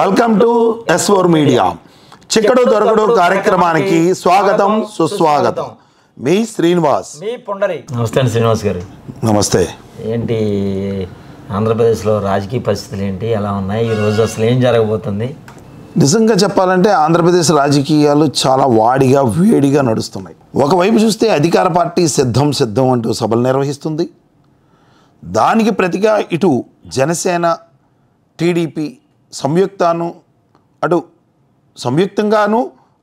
Welcome to S4 media. చిక్కడు దొరకడు కార్యక్రమానికి స్వాగతం సుస్వాగతం. మీ శ్రీనివాస్, మీ పొండరి. నమస్తే అండి శ్రీనివాస్ గారు. నమస్తే. ఏంటి ఆంధ్రప్రదేశ్లో రాజకీయ పరిస్థితులు ఏంటి, ఎలా ఉన్నాయి ఈరోజు, అసలు ఏం జరగబోతుంది? నిజంగా చెప్పాలంటే ఆంధ్రప్రదేశ్ రాజకీయాలు చాలా వాడిగా వేడిగా నడుస్తున్నాయి. ఒకవైపు చూస్తే అధికార పార్టీ సిద్ధం అంటూ సభలు నిర్వహిస్తుంది. దానికి ప్రతిగా ఇటు జనసేన, టీడీపీ సంయుక్తంగాను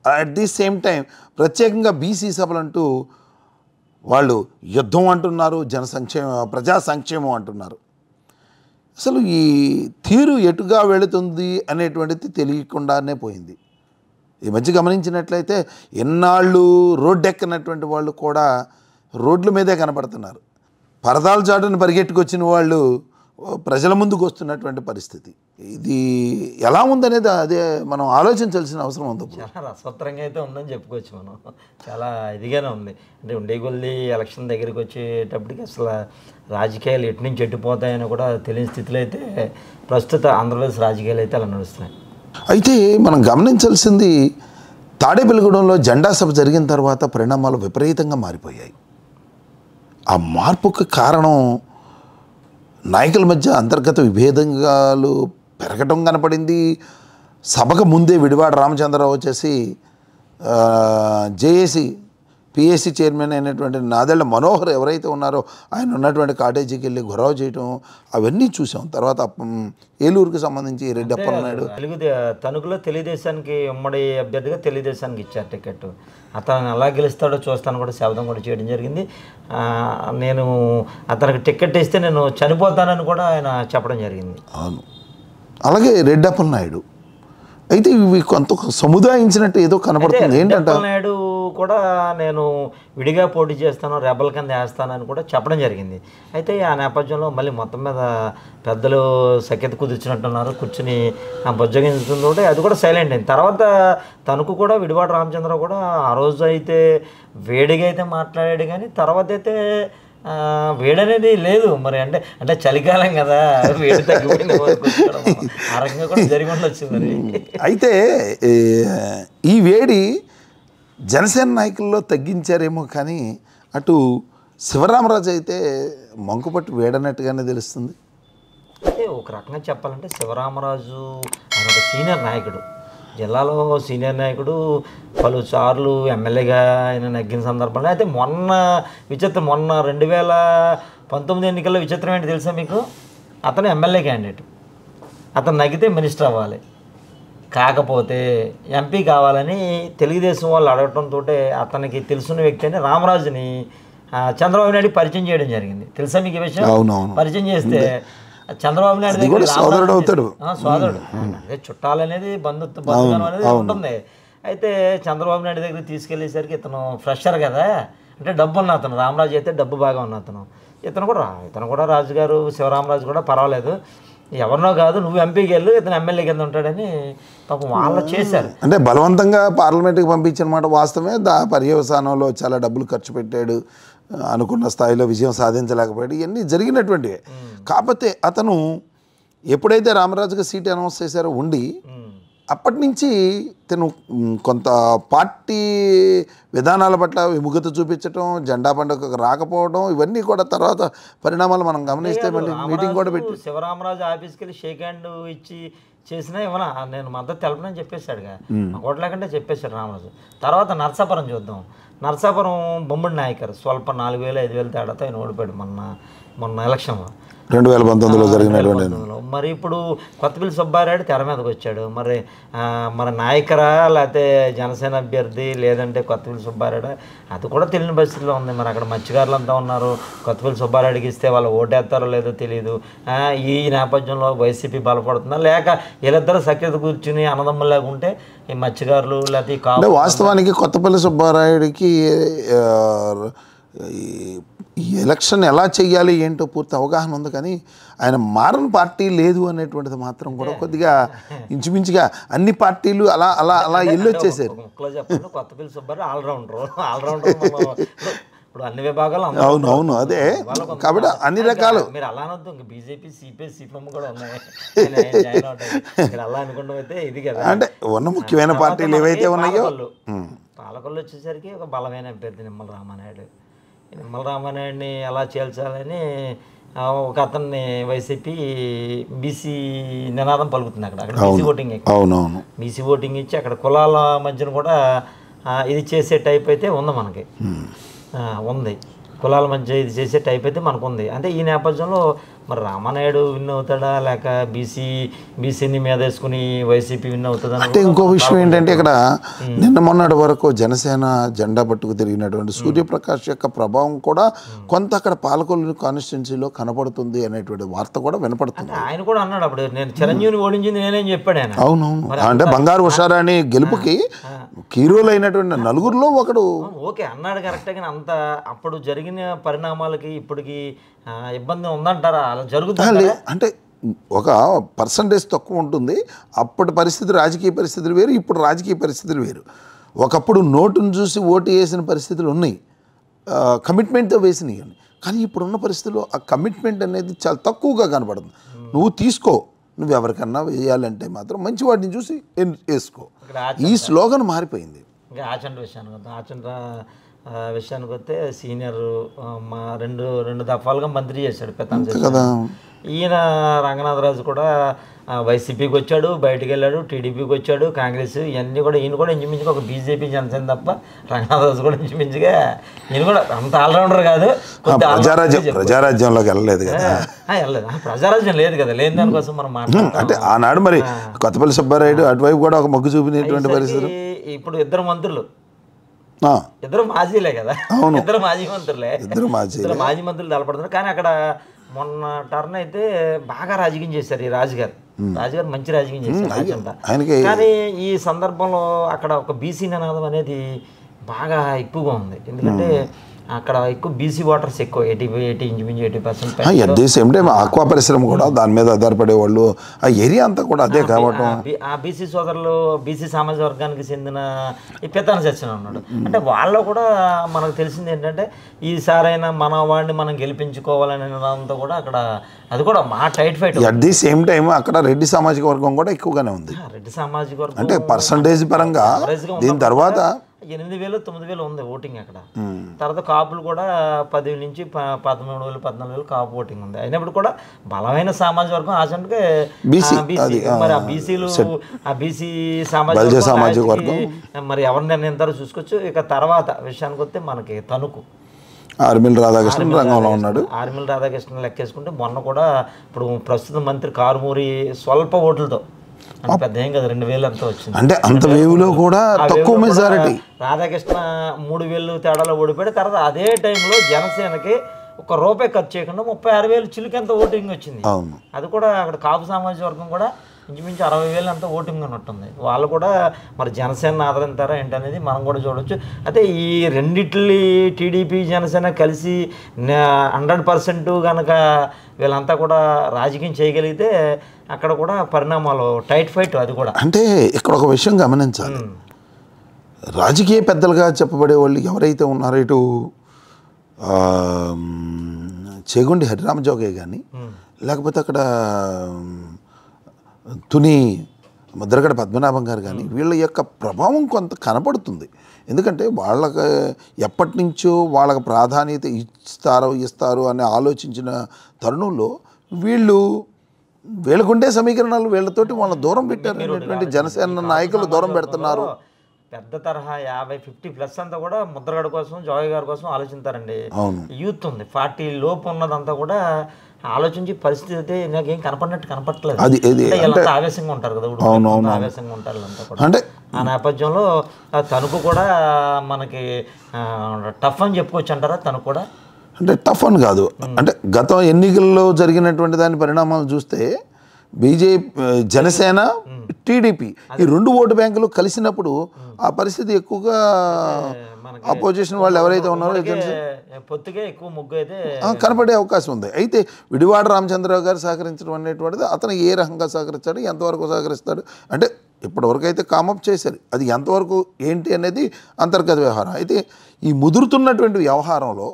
అట్ ది సేమ్ టైం ప్రత్యేకంగా బీసీ సభలు అంటూ వాళ్ళు యుద్ధం అంటున్నారు, ప్రజా సంక్షేమం అంటున్నారు. అసలు ఈ తీరు ఎటుగా వెళుతుంది అనేటువంటిది తెలియకుండానే పోయింది. ఈ మధ్య గమనించినట్లయితే ఎన్నాళ్ళు రోడ్డెక్కనటువంటి వాళ్ళు కూడా రోడ్ల మీదే కనపడుతున్నారు. పరదాల చాటును పరిగెట్టుకొచ్చిన వాళ్ళు ప్రజల ముందుకు వస్తున్నటువంటి పరిస్థితి. ఇది ఎలా ఉందనేది అదే మనం ఆలోచించాల్సిన అవసరం ఉంది. చాలా రసవత్తరంగా అయితే ఉందని చెప్పుకోవచ్చు. మనం చాలా ఇదిగానే ఉంది. అంటే ఉండే కొద్ది ఎలక్షన్ దగ్గరికి వచ్చేటప్పటికి అసలు రాజకీయాలు ఎటు నుంచి ఎట్టిపోతాయని కూడా తెలియని స్థితిలో అయితే ప్రస్తుత ఆంధ్రప్రదేశ్ రాజకీయాలు అయితే అలా నడుస్తున్నాయి. అయితే మనం గమనించాల్సింది, తాడేపల్లిగూడెంలో జెండా సభ జరిగిన తర్వాత పరిణామాలు విపరీతంగా మారిపోయాయి. ఆ మార్పుకు కారణం నాయకుల మధ్య అంతర్గత విభేదాలు పెరగటం కనపడింది. సభకు ముందే విడివాడ రామచంద్రరావు వచ్చేసి జేఏసీ పిఎస్సి చైర్మన్ అయినటువంటి నాదెళ్ల మనోహర్ ఎవరైతే ఉన్నారో ఆయన ఉన్నటువంటి కాటేజీకి వెళ్ళి గొడవ చేయటం అవన్నీ చూసాం. తర్వాత ఏలూరుకి సంబంధించి రెడ్డి అప్పలనాయుడు తణుకులో తెలుగుదేశానికి ఉమ్మడి అభ్యర్థిగా తెలుగుదేశానికి ఇచ్చారు టికెట్. అతను ఎలా గెలుస్తాడో చూస్తాను కూడా శబ్దం కూడా చేయడం జరిగింది. నేను అతనికి టికెట్ ఇస్తే నేను చనిపోతానని కూడా ఆయన చెప్పడం జరిగింది. అవును, అలాగే రెడ్డి అప్పలనాయుడు అయితే ఇవి కొంత సముదాయించినట్టు ఏదో కనపడుతుంది. ఏంటంటే నాయుడు కూడా నేను విడిగా పోటీ చేస్తాను, రెబల్ కింద వేస్తానని కూడా చెప్పడం జరిగింది. అయితే ఆ నేపథ్యంలో మళ్ళీ మొత్తం మీద పెద్దలు సఖ్యత కుదిర్చినట్టున్నారు, కూర్చుని బుజ్జగించుతుంటే అది కూడా సైలెంట్ అయింది. తర్వాత తనకు కూడా విడివాడ రామచంద్రరావు కూడా ఆ రోజు అయితే వేడిగా అయితే మాట్లాడాడు, కానీ తర్వాత అయితే వేడనేది లేదు. మరి అంటే చలికాలం కదా, వేడి తగ్గిపోయింది, ఆ రకంగా కూడా జరిగి ఉండొచ్చు. మరి అయితే ఈ వేడి జనసేన నాయకుల్లో తగ్గించారేమో, కానీ అటు శివరామరాజు అయితే మంకుపట్టు వేడనట్టుగానే తెలుస్తుంది. అంటే ఒక రకంగా చెప్పాలంటే శివరామరాజు ఆయన ఒక సీనియర్ నాయకుడు, జిల్లాలో సీనియర్ నాయకుడు, పలుసార్లు ఎమ్మెల్యేగా ఆయన నగ్గిన సందర్భంలో. అయితే మొన్న 2019 ఎన్నికల్లో విచిత్రం ఏంటి తెలుసా మీకు? అతను ఎమ్మెల్యే క్యాండిడేట్, అతను నగ్గితే మినిస్టర్ అవ్వాలి, కాకపోతే ఎంపీ కావాలని తెలుగుదేశం వాళ్ళు అడగటంతో అతనికి తెలుసున్న వ్యక్తి అని రామరాజుని చంద్రబాబు నాయుడు పరిచయం చేయడం జరిగింది. తెలుసా మీకు ఈ విషయం? పరిచయం చేస్తే చంద్రబాబు నాయుడు దగ్గర సోదరుడు, అదే చుట్టాలనేది బంధుత్వం అనేది ఉంటుంది. అయితే చంద్రబాబు నాయుడు దగ్గర తీసుకెళ్ళేసరికి ఇతను ఫ్రెషర్ కదా, అంటే డబ్బు ఉన్న అతను, రామరాజు అయితే డబ్బు బాగా ఉన్న అతను, ఇతను కూడా రాజుగారు శివరామరాజు కూడా పర్వాలేదు, ఎవరినో కాదు నువ్వు ఎంపీకి వెళ్ళు, ఇతను ఎమ్మెల్యే కింద ఉంటాడని పాపం వాళ్ళు చేశారు. అంటే బలవంతంగా పార్లమెంట్కి పంపించిన మాట వాస్తవమే. పర్యవసానంలో చాలా డబ్బులు ఖర్చు పెట్టాడు, అనుకున్న స్థాయిలో విజయం సాధించలేకపోయాడు, ఇవన్నీ జరిగినటువంటివే. కాకపోతే అతను ఎప్పుడైతే రామరాజుగా సీట్ అనౌన్స్ చేశారో ఉండి అప్పటి నుంచి తను కొంత పార్టీ విధానాల పట్ల విముఖత చూపించడం, జెండా పండుగకు రాకపోవడం, ఇవన్నీ కూడా తర్వాత పరిణామాలు మనం గమనిస్తే మళ్ళీ మీటింగ్ కూడా పెట్టి శివరామరాజు ఆఫీస్కి వెళ్ళి షేక్ హ్యాండ్ ఇచ్చి చేసినా ఏమన్నా నేను మద్దతు తెలపనని చెప్పేశాడుగా, ఓట్లేకంటే చెప్పేశాడు రామరాజు. తర్వాత నర్సాపురం చూద్దాం. నర్సాపురం బొమ్మడి నాయకర్ స్వల్ప 4,000-5,000 తేడాతో ఆయన ఓడిపోయాడు మొన్న ఎలక్షన్లో 2019లో జరిగినటువంటి. మరి ఇప్పుడు కొత్తపల్లి సుబ్బారెడ్డి తెర మీదకి వచ్చాడు. మరి నాయకరా లేకపోతే జనసేన అభ్యర్థి లేదంటే కొత్తపల్లి సుబ్బారెడ్డి, అది కూడా తెలియని పరిస్థితిలో ఉంది. మరి అక్కడ మత్స్యకారులు అంతా ఉన్నారు, కొత్తపల్లి సుబ్బారెడ్డికి ఇస్తే వాళ్ళు ఓటేస్తారో లేదో తెలియదు. ఈ నేపథ్యంలో వైసీపీ బలపడుతుందా, లేక వీళ్ళిద్దరూ సఖ్యత కూర్చుని అన్నదమ్ములు లేకుంటే ఈ మత్స్యకారులు లేకపోతే వాస్తవానికి కొత్తపల్లి సుబ్బారెడ్డికి ఈ ఎలక్షన్ ఎలా చెయ్యాలి ఏంటో పూర్తి అవగాహన ఉంది, కానీ ఆయన మారని పార్టీ లేదు అనేటువంటిది మాత్రం కూడా కొద్దిగా ఇంచుమించుగా అన్ని పార్టీలు అలా అలా అలా వెళ్ళొచ్చేసారు. కొత్తపల్లి సుబ్బారెడ్డి ఆల్రౌండర్ ఇప్పుడు అన్ని విభాగాలు అందరూ అవును అవును అదే కాబట్టి అన్ని రకాలు మీరు అలా అనొద్దు, ఇంకా బీజేపీ, సిపిఐ, సిపిఎం కూడా ఉన్నాయి. జాయిన్ అవుతాయి ఇక్కడ అలా అనుకుంటాం అయితే ఇది కదా. అంటే ఉన్న ముఖ్యమైన పార్టీలు ఏవైతే ఉన్నాయో పాలకొల్లు వచ్చేసరికి ఒక బలమైన అభ్యర్థి నిమ్మల రామానాయుడు. నిమ్మల రామానాయుడిని ఎలా చేల్చాలని ఒక అతన్ని వైసీపీ బీసీ నినాదం పలుకుతుంది. అక్కడ బీసీ ఓటింగ్ ఎక్కువ. అవునవును బీసీ ఓటింగ్ ఇచ్చి అక్కడ కులాల మధ్యన కూడా ఇది చేసే టైప్ అయితే ఉంది మనకి. ఉంది కులాల మధ్య ఇది చేసే టైప్ అయితే మనకు ఉంది. అంటే ఈ నేపథ్యంలో మరి రామానాయుడు విన్ అవుతాడా లేక బీసీని మీద వేసుకుని వైసీపీ విన్ అవుతుందా అంటే ఇంకో విషయం ఏంటంటే ఇక్కడ నిన్న మొన్నటి వరకు జనసేన జెండా పట్టుకు తిరిగినటువంటి సూర్యప్రకాష్ యొక్క ప్రభావం కూడా కొంత అక్కడ పాలకొల్లు కాన్స్టిట్యున్సీలో కనపడుతుంది అనేటువంటి వార్త కూడా వినపడుతుంది. ఆయన కూడా అన్నాడు అప్పుడు, నేను చిరంజీవిని ఓడించింది నేనేం చెప్పాడు ఆయన. అవునవును అంటే బంగారు ఉషారాణి గెలుపుకి హీరోలు అయినటువంటి నలుగురిలో ఒకడు ఓకే అన్నాడు కరెక్టే. కానీ అంత అప్పుడు జరిగిన పరిణామాలకి ఇప్పటికి ఇబ్బంది ఉందంటారా? అలా జరుగుతుంది అంటే ఒక పర్సంటేజ్ తక్కువ ఉంటుంది. అప్పటి పరిస్థితి రాజకీయ పరిస్థితులు వేరు, ఇప్పుడు రాజకీయ పరిస్థితులు వేరు. ఒకప్పుడు నోటును చూసి ఓటు వేసిన పరిస్థితులు ఉన్నాయి, కమిట్మెంట్తో వేసినవి. కానీ ఇప్పుడున్న పరిస్థితుల్లో ఆ కమిట్మెంట్ అనేది చాలా తక్కువగా కనపడుతుంది. నువ్వు తీసుకో, నువ్వు ఎవరికన్నా వేయాలంటే మాత్రం మంచి వాటిని చూసి వేసుకో. ఈ స్లోగన్ మారిపోయింది. ఇంకా విషయానికి వస్తే సీనియర్ మా రెండు దఫాలుగా మంత్రి చేశాడు పెద్ద. ఈయన రంగనాథరాజు కూడా వైసీపీకి వచ్చాడు, బయటికి వెళ్ళాడు, టీడీపీకి వచ్చాడు, కాంగ్రెస్, ఇవన్నీ కూడా ఈయన కూడా ఇంచుమించుగా ఒక బీజేపీ జనసేన తప్ప రంగనాథరాజు కూడా ఇంచుమించుగా ఈయన కూడా అంత ఆల్రౌండర్ కాదు. ప్రజారాజ్యంలోకి వెళ్ళలేదు కదా, వెళ్ళలేదు. ప్రజారాజ్యం లేదు కదా, లేని దానికోసం మనం మాట్లాడుతాం. అంటే ఆనాడు మరి కొత్తపల్లి సుబ్బారాయుడు అటువైపు కూడా ఒక మొగ్గు చూపినటువంటి పరిస్థితులు. ఇప్పుడు ఇద్దరు మంత్రులు, ఇద్దరు మాజీలే కదా, ఇద్దరు మాజీ మంత్రులే, ఇద్దరు మాజీ మంత్రులు తలపడుతున్నారు. కానీ అక్కడ మొన్న టర్న్ అయితే బాగా రాజకీయం చేశారు ఈ రాజుగారు మంచి రాజకీయం చేశారు. కానీ ఈ సందర్భంలో అక్కడ ఒక బీసీ నినాదం అనేది బాగా ఎక్కువగా ఉంది. ఎందుకంటే అక్కడ ఎక్కువ బీసీ వాటర్స్ ఎక్కువ 80% at the same time aqua పరిశ్రమ కూడా దాని మీద ఆధారపడే వాళ్ళు, ఆ ఏరియా అంతా కూడా అదే కావటం. ఆ బీసీ సోదరులు బీసీ సామాజిక వర్గానికి చెందిన ఈ పెత్తన చచ్చిన ఉన్నాడు. అంటే వాళ్ళు కూడా మనకు తెలిసింది ఏంటంటే ఈసారైనా మన వాడిని మనం గెలిపించుకోవాలనే నినాదంతో కూడా అక్కడ అది కూడా మా tight fight. At the same time అక్కడ రెడ్డి సామాజిక వర్గం కూడా ఎక్కువగానే ఉంది. రెడ్డి సామాజిక వర్గం అంటే పర్సంటేజ్ పరంగా దీని తర్వాత 8,000 9,000 ఉంది ఓటింగ్ అక్కడ. తర్వాత కాపులు కూడా 10,000 నుంచి 13,000 14,000 కాపు ఓటింగ్ ఉంది. అయినప్పుడు కూడా బలమైన సామాజిక వర్గం ఆచంటే మరి ఆ బీసీలు ఆ బీసీ సామాజిక వర్గం మరి ఎవరిని నిర్ణయిస్తారో చూసుకోవచ్చు. ఇక తర్వాత విషయానికి వస్తే మనకి తణుకు ఆర్మిల్ రాధాకృష్ణ రంగంలో ఉన్నాడు. ఆర్మిల్ రాధాకృష్ణ లెక్కేసుకుంటే మొన్న కూడా ఇప్పుడు ప్రస్తుత మంత్రి కారుమూరి స్వల్ప ఓట్లతో పెద్ద ఏం కదా 2,000 అంతా వచ్చింది. అంటే అంత వేవులో కూడా తక్కువ మెజారిటీ. రాధాకృష్ణ 3,000 తేడాలో ఓడిపోయాడు. తర్వాత అదే టైంలో జనసేనకి ₹1 ఖర్చు చేయకుండా 36,000 చిలుకంత ఓటింగ్ వచ్చింది. అది కూడా అక్కడ కాపు సామాజిక వర్గం కూడా ఇంచుమించు 60,000 అంతా ఓటింగ్ ఉన్నట్టుంది. వాళ్ళు కూడా మరి జనసేన ఆదరించారా ఏంటనేది మనం కూడా చూడవచ్చు. అయితే ఈ రెండిట్లి టీడీపీ జనసేన కలిసి 100% కనుక వీళ్ళంతా కూడా రాజకీయం చేయగలిగితే అక్కడ కూడా పరిణామాలు టైట్ ఫైట్. అది కూడా అంటే ఇక్కడ ఒక విషయం గమనించాలి. రాజకీయ పెద్దలుగా చెప్పబడే వాళ్ళు ఎవరైతే ఉన్నారో ఇటు చేగుండి హరిరామజోగయ్య కానీ లేకపోతే అక్కడ తుని ముద్రగడ పద్మనాభం గారు కానీ వీళ్ళ యొక్క ప్రభావం కొంత కనపడుతుంది. ఎందుకంటే వాళ్ళకి ఎప్పటి నుంచో వాళ్ళకి ప్రాధాన్యత ఇస్తారు అని ఆలోచించిన తరుణంలో వీళ్ళకుండే సమీకరణాలు వీళ్ళతోటి వాళ్ళ దూరం పెట్టారు అనేటువంటి జనసేన నాయకులు దూరం పెడుతున్నారు. పెద్ద తరహా 50-50+ అంతా కూడా ముద్రగడ కోసం జోగయ్య గారి కోసం ఆలోచిస్తారండి. యూత్ ఉంది 40 లోపు ఉన్నదంతా కూడా ఆలోచించి పరిస్థితి అయితే నాకేం కనపడట్లేదు. ఆవేశంగా ఉంటారు కదా, ఆవేశంగా ఉంటారు అంతా కూడా. అంటే ఆ నేపథ్యంలో తణుకు కూడా మనకి టఫ్ అని చెప్పుకోవచ్చు అంటారా? తణుకు కూడా అంటే టఫ్ అని కాదు, అంటే గత ఎన్నికల్లో జరిగినటువంటి దాని పరిణామాలు చూస్తే జనసేన టీడీపీ ఈ 2 ఓటు బ్యాంకులు కలిసినప్పుడు ఆ పరిస్థితి ఎక్కువగా అపోజిషన్ వాళ్ళు ఎవరైతే ఉన్నారో కనపడే అవకాశం ఉంది. అయితే విడివాడ రామచంద్రరావు గారు సహకరించడం అనేటువంటిది అతను ఏ రకంగా సహకరించాడు, ఎంతవరకు సహకరిస్తాడు అంటే ఇప్పటివరకు అయితే కామప్ చేశారు. అది ఎంతవరకు ఏంటి అనేది అంతర్గత వ్యవహారం. అయితే ఈ ముదురుతున్నటువంటి వ్యవహారంలో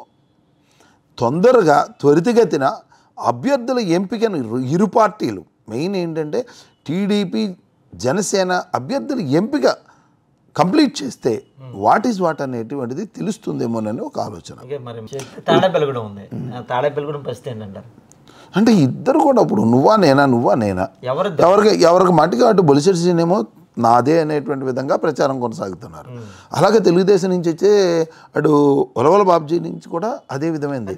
తొందరగా త్వరితగతిన అభ్యర్థుల ఎంపికను ఇరు పార్టీలు మెయిన్ ఏంటంటే టీడీపీ జనసేన అభ్యర్థుల ఎంపిక కంప్లీట్ చేస్తే వాట్ ఈజ్ వాట్ అనేటువంటిది తెలుస్తుందేమోనని ఒక ఆలోచన. మరి తాడేపల్లి కూడా ఉంది, తాడేపల్లి కూడా పరిస్థితి ఏంటంటారు? అంటే ఇద్దరు కూడా ఇప్పుడు నువ్వా నేనా ఎవరికి మట్టిగా అటు బొలిసెట్సినేమో నాదే అనేటువంటి విధంగా ప్రచారం కొనసాగుతున్నారు. అలాగే తెలుగుదేశం నుంచి వచ్చే అటు ఒలవల బాబ్జీ నుంచి కూడా అదే విధమైంది.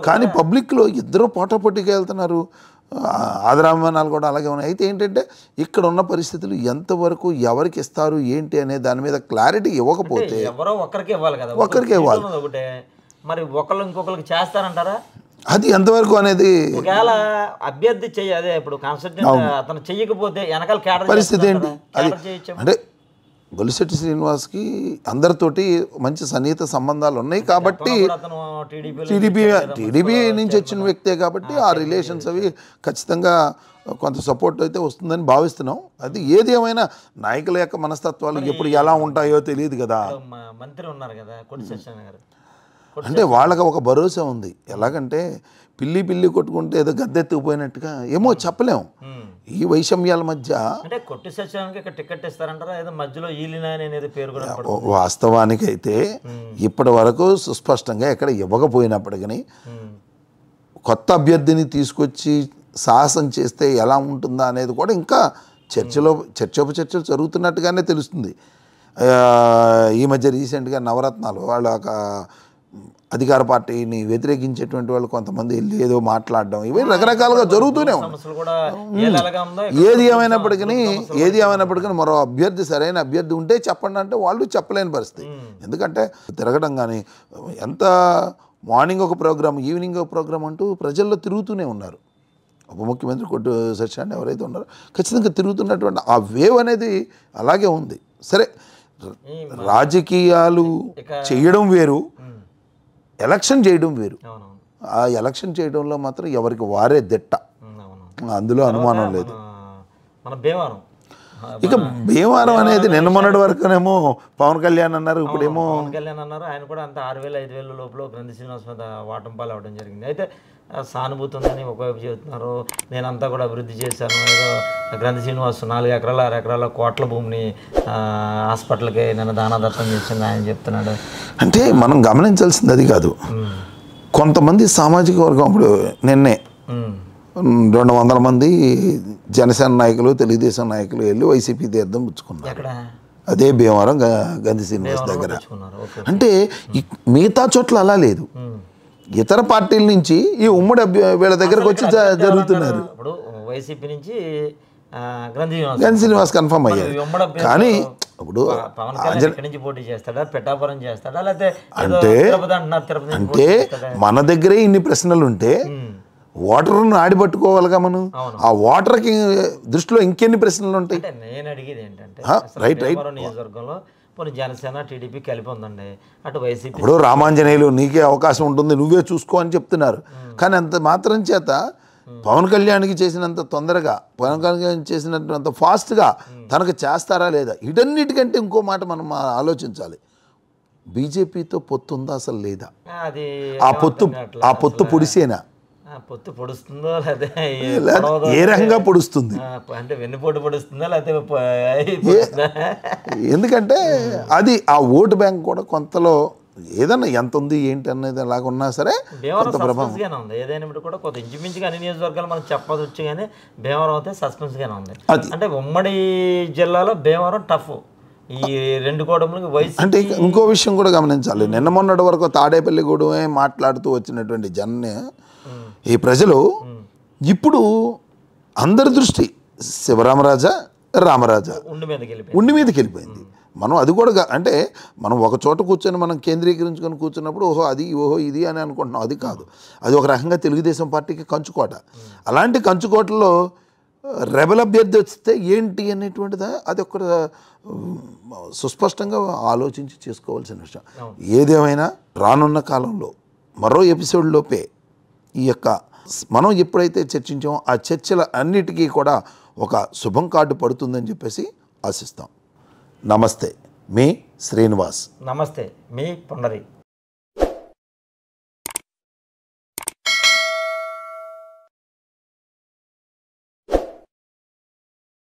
కానీ పబ్లిక్లో ఇద్దరు పోటాపోటీగా వెళ్తున్నారు. ఆదరాభిమానాలు కూడా అలాగే ఉన్నాయి. అయితే ఏంటంటే ఇక్కడ ఉన్న పరిస్థితులు ఎంతవరకు ఎవరికి ఇస్తారు ఏంటి అనే దాని మీద క్లారిటీ ఇవ్వకపోతే ఎవరో ఒక్కరికి ఇవ్వాలి కదా, ఒక్కరికే ఇవ్వాలి. ఒకటే మరి ఒకళ్ళు ఇంకొకరికి చేస్తారంటారా? అది ఎంతవరకు అనేది ఒకవేళ అభ్యర్థి అదే ఇప్పుడు కన్సల్టెంట్ అతను చెయ్యకపోతే వెనకాల పరిస్థితి ఏంటి? అది అంటే బొలిశెట్టి శ్రీనివాస్కి అందరితోటి మంచి సన్నిహిత సంబంధాలు ఉన్నాయి కాబట్టి టీడీపీ నుంచి వచ్చిన వ్యక్తే కాబట్టి ఆ రిలేషన్స్ అవి ఖచ్చితంగా కొంత సపోర్ట్ అయితే వస్తుందని భావిస్తున్నాం. అది ఏది ఏమైనా నాయకుల యొక్క మనస్తత్వాలు ఎప్పుడు ఎలా ఉంటాయో తెలియదు కదా. మంత్రి ఉన్నారు కదా కొట్టి సత్యనారాయణ గారు, అంటే వాళ్ళకి ఒక భరోసా ఉంది. ఎలాగంటే పిల్లి కొట్టుకుంటే ఏదో గద్దెత్తుకుపోయినట్టుగా ఏమో చెప్పలేము. ఈ వైషమ్యాల మధ్య అంటే కొట్టి సత్యనారాయణకి టికెట్ ఇస్తారంటారా? ఏదో మధ్యలో ఈలినాయన పేరు కూడా వాస్తవానికైతే ఇప్పటి వరకు సుస్పష్టంగా ఎక్కడ ఇవ్వకపోయినప్పటికీ కొత్త అభ్యర్థిని తీసుకొచ్చి సాహసం చేస్తే ఎలా ఉంటుందా అనేది కూడా ఇంకా చర్చోపచర్చలు జరుగుతున్నట్టుగానే తెలుస్తుంది. ఈ మధ్య రీసెంట్గా నవరత్నాలు వాళ్ళ అధికార పార్టీని వ్యతిరేకించేటువంటి వాళ్ళు కొంతమంది వెళ్ళి ఏదో మాట్లాడడం ఇవి రకరకాలుగా జరుగుతూనే ఉన్నాయి. ఏది ఏమైనప్పటికీ మరో అభ్యర్థి సరైన అభ్యర్థి ఉంటే చెప్పండి అంటే వాళ్ళు చెప్పలేని పరిస్థితి. ఎందుకంటే తిరగడం కానీ ఎంత మార్నింగ్ ఒక ప్రోగ్రామ్ ఈవినింగ్ ఒక ప్రోగ్రామ్ అంటూ ప్రజల్లో తిరుగుతూనే ఉన్నారు. ఉప ముఖ్యమంత్రి కొట్టు సత్యనారాయణ ఎవరైతే ఉన్నారో ఖచ్చితంగా తిరుగుతున్నటువంటి ఆ వేవ్ అనేది అలాగే ఉంది. సరే, రాజకీయాలు చేయడం వేరు, ఎలక్షన్ చేయడం వేరు. ఆ ఎలక్షన్ చేయడంలో మాత్రం ఎవరికి వారే దిట్ట, అందులో అనుమానం లేదు. ఇక భీమవరం అనేది నిన్న మొన్నటి వరకునేమో పవన్ కళ్యాణ్ అన్నారు, ఇప్పుడేమో పవన్ కళ్యాణ్ అన్నారు. ఆయన కూడా అంత 6,000-5,000 లోపల గ్రంథి శ్రీనివాస్ మీద వాటంపాలు అవ్వడం జరిగింది. అయితే సానుభూతి ఉందని ఒకవైపు చెబుతున్నారు, నేనంతా కూడా అభివృద్ధి చేశాను, ఏదో గ్రంథి శ్రీనివాస్ 4 ఎకరాల 6 ఎకరాల కోట్ల భూమిని హాస్పిటల్కి నన్ను దానాదత్తం చేసింది ఆయన చెప్తున్నాడు. అంటే మనం గమనించాల్సింది అది కాదు. కొంతమంది సామాజిక వర్గం ఇప్పుడు నిన్నే 200 మంది జనసేన నాయకులు తెలుగుదేశం నాయకులు వెళ్ళి వైసీపీ తీర్థం పుచ్చుకున్నారు. అదే భీమవరం గంధి శ్రీనివాస్ దగ్గర. అంటే మిగతా చోట్ల అలా లేదు. ఇతర పార్టీల నుంచి ఈ ఉమ్మడి వీళ్ళ దగ్గరకు వచ్చి జరుగుతున్నారు. ఇప్పుడు వైసీపీ నుంచి గంధి శ్రీనివాస్ కన్ఫర్మ్ అయ్యారు. కానీ ఇప్పుడు పోటీ చేస్తాడా, పిఠాపురం చేస్తాడా, లేకపోతే అంటే మన దగ్గరే ఇన్ని ప్రశ్నలు ఉంటే ఓటర్ను ఆడిపట్టుకోవాలిగా మనం. ఆ ఓటర్కి దృష్టిలో ఇంకెన్ని ప్రశ్నలు ఉంటాయి? నేను అడిగేది ఏంటంటే రైట్ నియోజకవర్గంలో పోనీ జనసేన టీడీపీ కలిపి ఉందండి, అటు వైసీపీ ఇప్పుడు రామాంజనేయులు నీకే అవకాశం ఉంటుంది నువ్వే చూసుకో అని చెప్తున్నారు. కానీ అంత మాత్రం చేత పవన్ కళ్యాణ్కి చేసినంత తొందరగా, పవన్ కళ్యాణ్ చేసినంత ఫాస్ట్గా తనకు చేస్తారా లేదా? వీటన్నిటికంటే ఇంకో మాట మనం ఆలోచించాలి. బీజేపీతో పొత్తు ఉందా అసలు లేదా? ఆ పొత్తు పొడిసేనా? పొత్తు పొడుస్తుందో లేదా, ఏ రకంగా పొడుస్తుంది అంటే వెన్నుపోటు పొడుస్తుందా లేకపోతే? ఎందుకంటే అది ఆ ఓటు బ్యాంక్ కూడా కొంతలో ఏదన్నా ఎంత ఉంది ఏంటి అనేది అలాగ ఉన్నా సరే భీమవరం ఉంది. ఏదైనా కూడా కొంత ఇంచుమించుగా అన్ని నియోజకవర్గాలు మనకు చెప్పవచ్చు, కానీ భీమవరం అయితే సస్పెన్స్గానే ఉంది. అంటే ఉమ్మడి జిల్లాలో భీమవరం టఫ్. ఈ 2 కూడములకి వయసు. అంటే ఇంకో విషయం కూడా గమనించాలి. నిన్న మొన్నటి వరకు తాడేపల్లి గూడమే మాట్లాడుతూ వచ్చినటువంటి ఈ ప్రజలు ఇప్పుడు అందరి దృష్టి శివరామరాజా రామరాజా ఉండి మీదకి వెళ్ళిపోయింది. మనం అది కూడా అంటే మనం ఒక చోట కూర్చొని మనం కేంద్రీకరించుకొని కూర్చున్నప్పుడు ఓహో అది ఓహో ఇది అని అనుకుంటున్నాం. అది కాదు, అది ఒక రకంగా తెలుగుదేశం పార్టీకి కంచుకోట. అలాంటి కంచుకోటలో రెబల్ అభ్యర్థి వస్తే ఏంటి అనేటువంటిదా అది ఒక సుస్పష్టంగా ఆలోచించి చేసుకోవాల్సిన విషయం. ఏదేమైనా రానున్న కాలంలో మరో ఎపిసోడ్లోపే ఈ యొక్క మనం ఎప్పుడైతే చర్చించామో ఆ చర్చల అన్నిటికీ కూడా ఒక శుభం కార్డు పడుతుందని చెప్పేసి ఆశిస్తాం. నమస్తే, మీ శ్రీనివాస్. నమస్తే, మీ పుండరి.